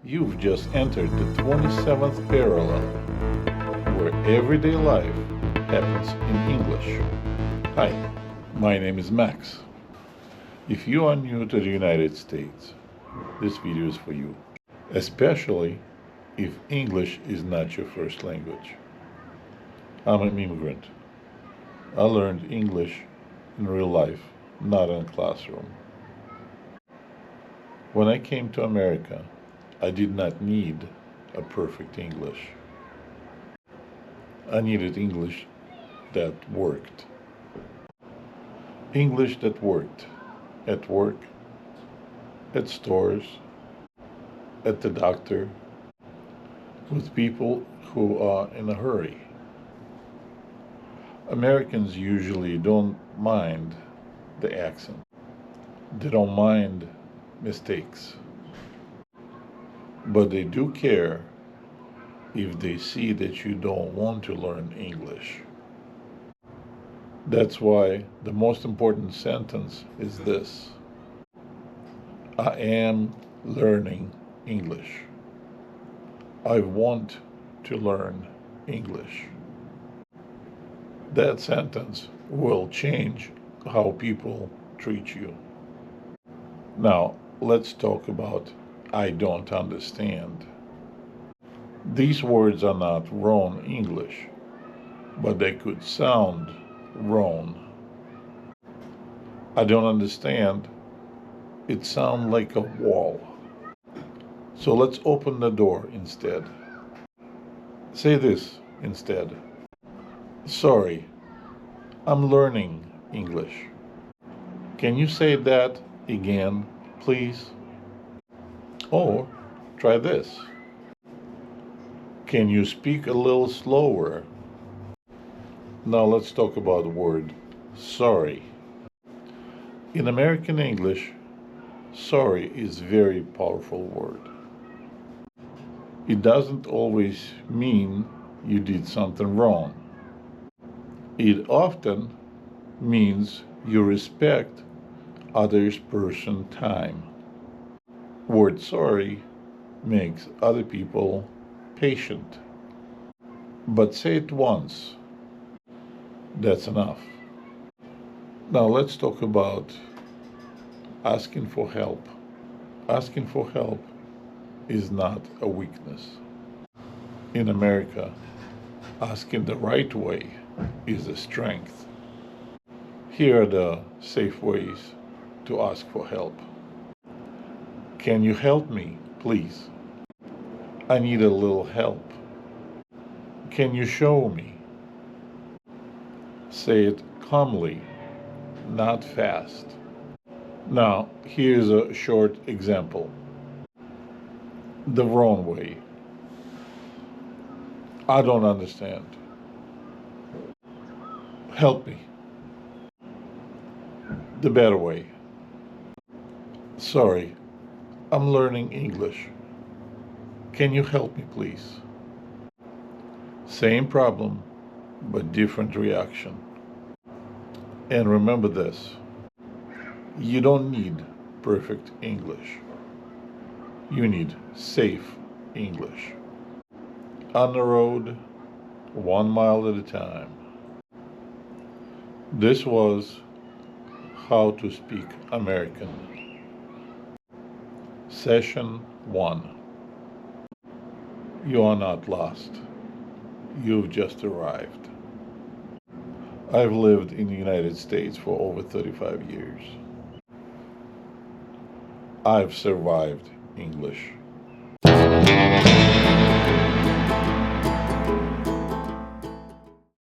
You've just entered the 27th parallel, where everyday life happens in English. Hi, my name is Max. If you are new to the United States, this video is for you, especially if English is not your first language. I'm an immigrant. I learned English in real life, not in a classroom. When I came to America, I did not need a perfect English. I needed English that worked. English that worked at work, at stores, at the doctor, with people who are in a hurry. Americans usually don't mind the accent. They don't mind mistakes. But they do care if they see that you don't want to learn English. That's why the most important sentence is this: I am learning English. I want to learn English. That sentence will change how people treat you. Now, let's talk about I don't understand. These words are not wrong English, but they could sound wrong. I don't understand. It sounds like a wall. So let's open the door instead. Say this instead: sorry, I'm learning English. Can you say that again, please? Or try this: can you speak a little slower? Now let's talk about the word sorry. In American English, sorry is a very powerful word. It doesn't always mean you did something wrong. It often means you respect others' person time. Word sorry makes other people patient. But say it once. That's enough. Now let's talk about asking for help. Asking for help is not a weakness. In America, asking the right way is a strength. Here are the safe ways to ask for help. Can you help me, please? I need a little help. Can you show me? Say it calmly, not fast. Now, here's a short example. The wrong way. I don't understand. Help me. The better way. Sorry, I'm learning English. Can you help me, please? Same problem, but different reaction. And remember this: you don't need perfect English. You need safe English. On the road, 1 mile at a time. This was How to Speak American. Session 1. You are not lost. You've just arrived. I've lived in the United States for over 35 years. I've survived English.